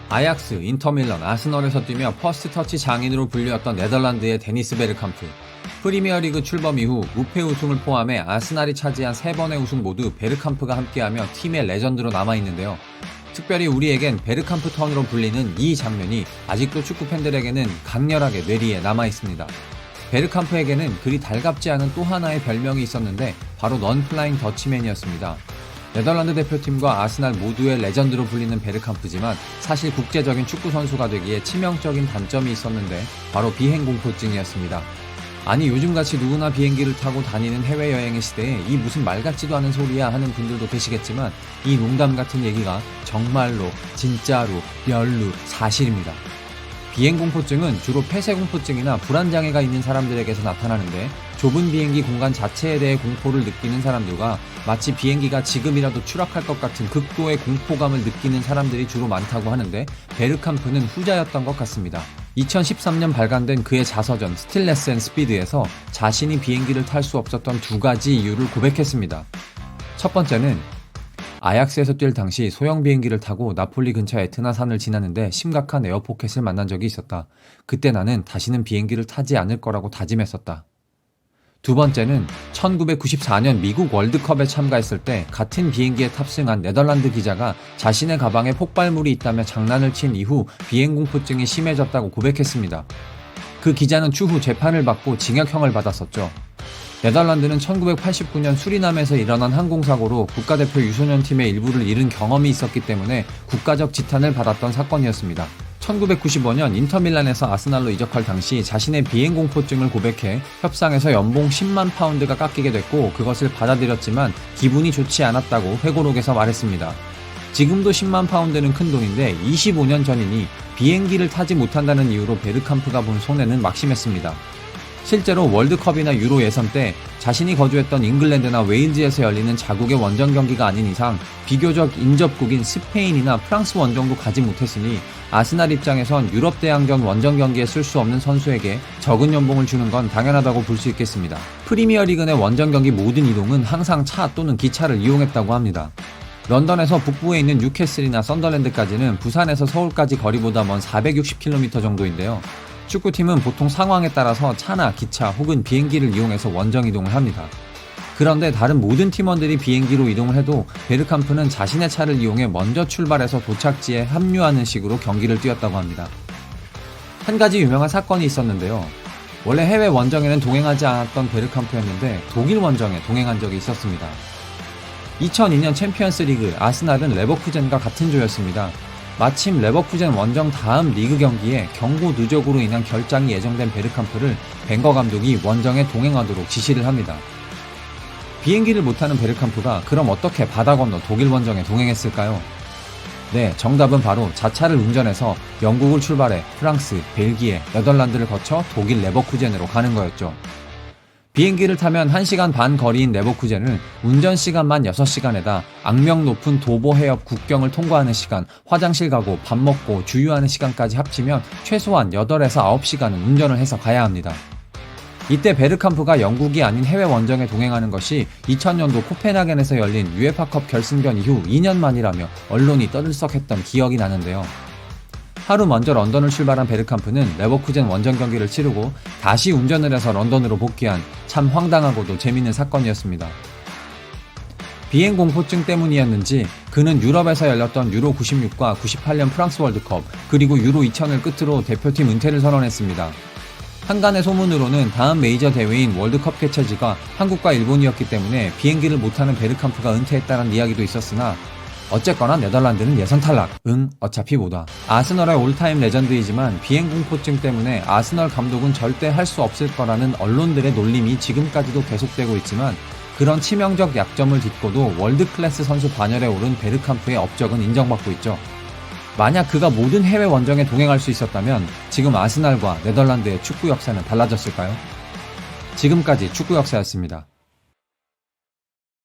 아약스, 인터밀런, 아스널에서 뛰며 퍼스트 터치 장인으로 불리웠던 네덜란드의 데니스 베르캄프. 프리미어리그 출범 이후 무패 우승을 포함해 아스날이 차지한 3번의 우승 모두 베르캄프가 함께하며 팀의 레전드로 남아있는데요. 특별히 우리에겐 베르캄프 턴으로 불리는 이 장면이 아직도 축구 팬들에게는 강렬하게 뇌리에 남아있습니다. 베르캄프에게는 그리 달갑지 않은 또 하나의 별명이 있었는데 바로 넌플라잉 더치맨이었습니다. 네덜란드 대표팀과 아스날 모두의 레전드로 불리는 베르캄프지만 사실 국제적인 축구 선수가 되기에 치명적인 단점이 있었는데 바로 비행공포증이었습니다. 아니 요즘같이 누구나 비행기를 타고 다니는 해외여행의 시대에 이 무슨 말 같지도 않은 소리야 하는 분들도 계시겠지만 이 농담 같은 얘기가 정말로 진짜로 멸루 사실입니다. 비행공포증은 주로 폐쇄공포증이나 불안장애가 있는 사람들에게서 나타나는데 좁은 비행기 공간 자체에 대해 공포를 느끼는 사람들과 마치 비행기가 지금이라도 추락할 것 같은 극도의 공포감을 느끼는 사람들이 주로 많다고 하는데 베르캄프는 후자였던 것 같습니다. 2013년 발간된 그의 자서전 스틸 레스 앤 스피드에서 자신이 비행기를 탈 수 없었던 2가지 이유를 고백했습니다. 첫 번째는 아약스에서 뛸 당시 소형 비행기를 타고 나폴리 근처 에트나산을 지나는데 심각한 에어포켓을 만난 적이 있었다. 그때 나는 다시는 비행기를 타지 않을 거라고 다짐했었다. 두 번째는 1994년 미국 월드컵에 참가했을 때 같은 비행기에 탑승한 네덜란드 기자가 자신의 가방에 폭발물이 있다며 장난을 친 이후 비행공포증이 심해졌다고 고백했습니다. 그 기자는 추후 재판을 받고 징역형을 받았었죠. 네덜란드는 1989년 수리남에서 일어난 항공사고로 국가대표 유소년팀의 일부를 잃은 경험이 있었기 때문에 국가적 지탄을 받았던 사건이었습니다. 1995년 인터밀란에서 아스날로 이적할 당시 자신의 비행공포증을 고백해 협상에서 연봉 10만 파운드가 깎이게 됐고 그것을 받아들였지만 기분이 좋지 않았다고 회고록에서 말했습니다. 지금도 10만 파운드는 큰 돈인데 25년 전이니 비행기를 타지 못한다는 이유로 베르캄프가 본 손해는 막심했습니다. 실제로 월드컵이나 유로 예선 때 자신이 거주했던 잉글랜드나 웨일즈에서 열리는 자국의 원정 경기가 아닌 이상 비교적 인접국인 스페인이나 프랑스 원정도 가지 못했으니 아스날 입장에선 유럽 대항전 원정 경기에 쓸 수 없는 선수에게 적은 연봉을 주는 건 당연하다고 볼 수 있겠습니다. 프리미어리그 내 원정 경기 모든 이동은 항상 차 또는 기차를 이용했다고 합니다. 런던에서 북부에 있는 뉴캐슬이나 썬더랜드까지는 부산에서 서울까지 거리보다 먼 460km 정도인데요. 축구팀은 보통 상황에 따라서 차나 기차 혹은 비행기를 이용해서 원정 이동을 합니다. 그런데 다른 모든 팀원들이 비행기로 이동을 해도 베르캄프는 자신의 차를 이용해 먼저 출발해서 도착지에 합류하는 식으로 경기를 뛰었다고 합니다. 한 가지 유명한 사건이 있었는데요. 원래 해외 원정에는 동행하지 않았던 베르캄프였는데 독일 원정에 동행한 적이 있었습니다. 2002년 챔피언스 리그 아스날은 레버쿠젠과 같은 조였습니다. 마침 레버쿠젠 원정 다음 리그 경기에 경고 누적으로 인한 결장이 예정된 베르캄프를 벵거 감독이 원정에 동행하도록 지시를 합니다. 비행기를 못타는 베르캄프가 그럼 어떻게 바다 건너 독일 원정에 동행했을까요? 네, 정답은 바로 자차를 운전해서 영국을 출발해 프랑스, 벨기에, 네덜란드를 거쳐 독일 레버쿠젠으로 가는 거였죠. 비행기를 타면 1시간 반 거리인 레버쿠젠을 운전시간만 6시간에다 악명 높은 도보 해협 국경을 통과하는 시간, 화장실 가고 밥 먹고 주유하는 시간까지 합치면 최소한 8에서 9시간은 운전을 해서 가야 합니다. 이때 베르캄프가 영국이 아닌 해외 원정에 동행하는 것이 2000년도 코펜하겐에서 열린 유에파컵 결승전 이후 2년 만이라며 언론이 떠들썩했던 기억이 나는데요. 하루 먼저 런던을 출발한 베르캄프는 레버쿠젠 원정 경기를 치르고 다시 운전을 해서 런던으로 복귀한 참 황당하고도 재밌는 사건이었습니다. 비행 공포증 때문이었는지 그는 유럽에서 열렸던 유로 96과 98년 프랑스 월드컵 그리고 유로 2000을 끝으로 대표팀 은퇴를 선언했습니다. 한간의 소문으로는 다음 메이저 대회인 월드컵 개최지가 한국과 일본이었기 때문에 비행기를 못타는 베르캄프가 은퇴했다는 이야기도 있었으나 어쨌거나 네덜란드는 예선 탈락. 어차피 못 와. 아스널의 올타임 레전드이지만 비행공포증 때문에 아스널 감독은 절대 할 수 없을 거라는 언론들의 놀림이 지금까지도 계속되고 있지만 그런 치명적 약점을 딛고도 월드클래스 선수 반열에 오른 베르캄프의 업적은 인정받고 있죠. 만약 그가 모든 해외 원정에 동행할 수 있었다면 지금 아스날과 네덜란드의 축구 역사는 달라졌을까요? 지금까지 축구 역사였습니다.